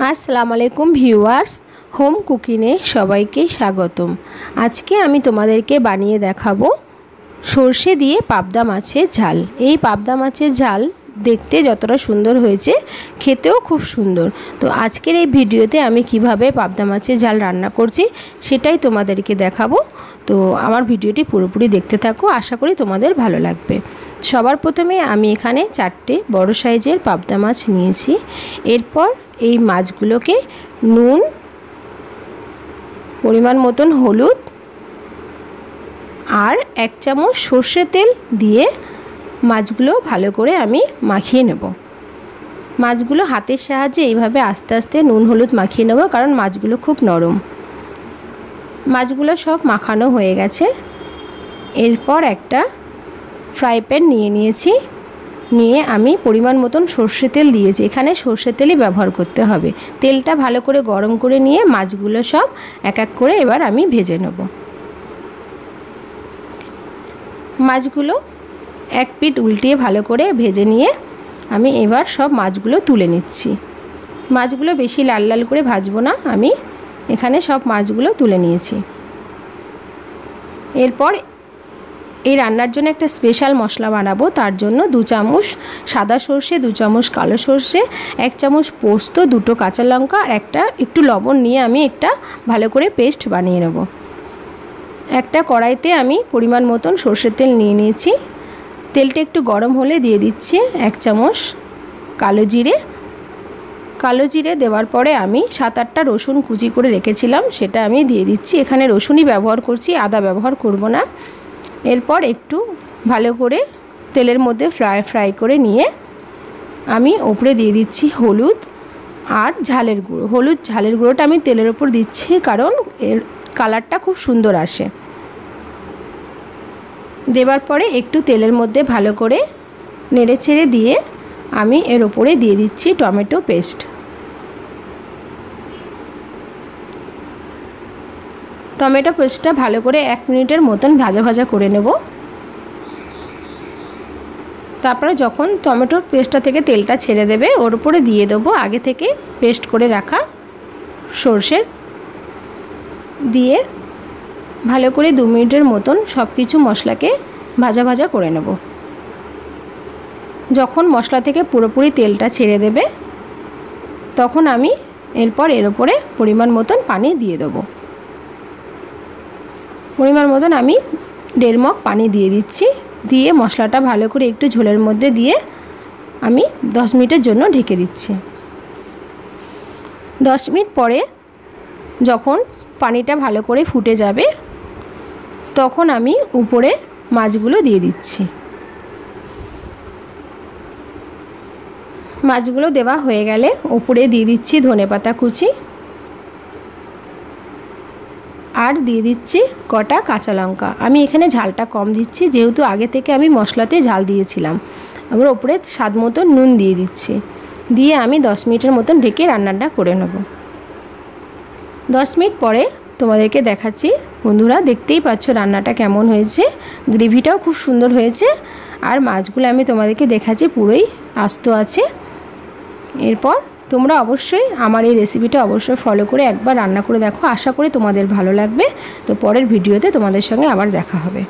আসসালামু আলাইকুম viewers, home কুকিংয়ে সবাইকে স্বাগতম। আজকে আমি তোমাদেরকে বানিয়ে দেখাবো সর্ষে দিয়ে পাবদা মাছের ঝাল। এই পাবদা মাছের ঝাল দেখতে যতটা সুন্দর হয়েছে খেতেও খুব সুন্দর। তো আজকের এই ভিডিওতে আমি কিভাবে পাবদা মাছের ঝাল রান্না করছি সেটাই তোমাদেরকে দেখাবো। তো আমার ভিডিওটি পুরোপুরি দেখতে থাকো, আশা করি তোমাদের ভালো লাগবে। সবার প্রথমে আমি এখানে 4টে বড় সাইজের পাবদা মাছ নিয়েছি। এরপর এই মাছগুলোকে নুন, পরিমাণ মতন হলুদ আর 1 চামচ সর্ষে তেল দিয়ে মাছগুলো ভালো করে আমি মাখিয়ে নেব। মাছগুলো হাতের সাহায্যে এইভাবে আস্তে আস্তে নুন হলুদ মাখিয়ে নেব, কারণ মাছগুলো খুব নরম। মাছগুলো সব মাখানো হয়ে গেছে। এরপর একটা ফ্রাই প্যান নিয়েছি, নিয়ে আমি পরিমাণ মতন সর্ষে তেল দিয়েছি। এখানে সর্ষে তেলই ব্যবহার করতে হবে। তেলটা ভালো করে গরম করে নিয়ে মাছগুলো সব এক এক করে এবার আমি ভেজে নেব। মাছগুলো এক পিঠ উল্টিয়ে ভালো করে ভেজে নিয়ে আমি এবার সব মাছগুলো তুলে নিচ্ছি। মাছগুলো বেশি লাল লাল করে ভাজবো না, আমি এখানে সব মাছগুলো তুলে নিয়েছি। এরপর এই রান্নার জন্য একটা স্পেশাল মশলা বানাবো। তার জন্য 2 চামচ সাদা সর্ষে, 2 চামচ কালো সর্ষে, 1 চামচ পোস্ত, 2টো কাঁচা লঙ্কা আর একটু লবণ নিয়ে আমি একটা ভালো করে পেস্ট বানিয়ে নেব। একটা কড়াইতে আমি পরিমাণ মতন সর্ষের তেল নিয়ে নিয়েছি। তেলটা একটু গরম হলে দিয়ে দিচ্ছি 1 চামচ কালো জিরে। কালো জিরে দেওয়ার পরে আমি 7-8টা রসুন কুচি করে রেখেছিলাম, সেটা আমি দিয়ে দিচ্ছি। এখানে রসুনই ব্যবহার করছি, আদা ব্যবহার করব না। এরপর একটু ভালো করে তেলের মধ্যে ফ্রাই করে নিয়ে আমি ওপরে দিয়ে দিচ্ছি হলুদ আর ঝালের গুঁড়ো। হলুদ ঝালের গুঁড়োটা আমি তেলের ওপর দিচ্ছি, কারণ এর কালারটা খুব সুন্দর আসে। দেওয়ার পরে একটু তেলের মধ্যে ভালো করে নেড়ে ছেড়ে দিয়ে আমি এর ওপরে দিয়ে দিচ্ছি টমেটো পেস্ট। টমেটো পেস্টটা ভালো করে 1 মিনিটের মতন ভাজা করে নেব। তারপরে যখন টমেটোর পেস্টটা থেকে তেলটা ছেড়ে দেবে, ওর উপরে দিয়ে দেবো আগে থেকে পেস্ট করে রাখা সর্ষের, দিয়ে ভালো করে 2 মিনিটের মতন সব কিছু মশলাকে ভাজা করে নেব। যখন মশলা থেকে পুরোপুরি তেলটা ছেড়ে দেবে, তখন আমি এরপর এর উপরে পরিমাণ মতন পানি দিয়ে দেবো। পরিমাণ মতন আমি 1.5 মগ পানি দিয়ে দিচ্ছি। দিয়ে মশলাটা ভালো করে একটু ঝোলের মধ্যে দিয়ে আমি 10 মিনিটের জন্য ঢেকে দিচ্ছি। 10 মিনিট পরে যখন পানিটা ভালো করে ফুটে যাবে, তখন আমি উপরে মাছগুলো দিয়ে দিচ্ছি। মাছগুলো দেওয়া হয়ে গেলে উপরে দিয়ে দিচ্ছি ধনেপাতা কুচি আর দিয়ে দিচ্ছি কটা কাঁচা লঙ্কা। আমি এখানে ঝালটা কম দিচ্ছি, যেহেতু আগে থেকে আমি মশলাতে ঝাল দিয়েছিলাম। আবার ওপরে স্বাদ মতো নুন দিয়ে দিচ্ছি। দিয়ে আমি 10 মিনিটের মতন ঢেকে রান্নাটা করে নেব। 10 মিনিট পরে তোমাদেরকে দেখাচ্ছি। বন্ধুরা, দেখতেই পাচ্ছ রান্নাটা কেমন হয়েছে। গ্রেভিটাও খুব সুন্দর হয়েছে আর মাছগুলো আমি তোমাদেরকে দেখাচ্ছি পুরোই আস্ত আছে। এরপর তোমরা অবশ্যই আমার এই রেসিপিটা অবশ্যই ফলো করে একবার রান্না করে দেখো, আশা করি তোমাদের ভালো লাগবে। তো পরের ভিডিওতে তোমাদের সঙ্গে আবার দেখা হবে।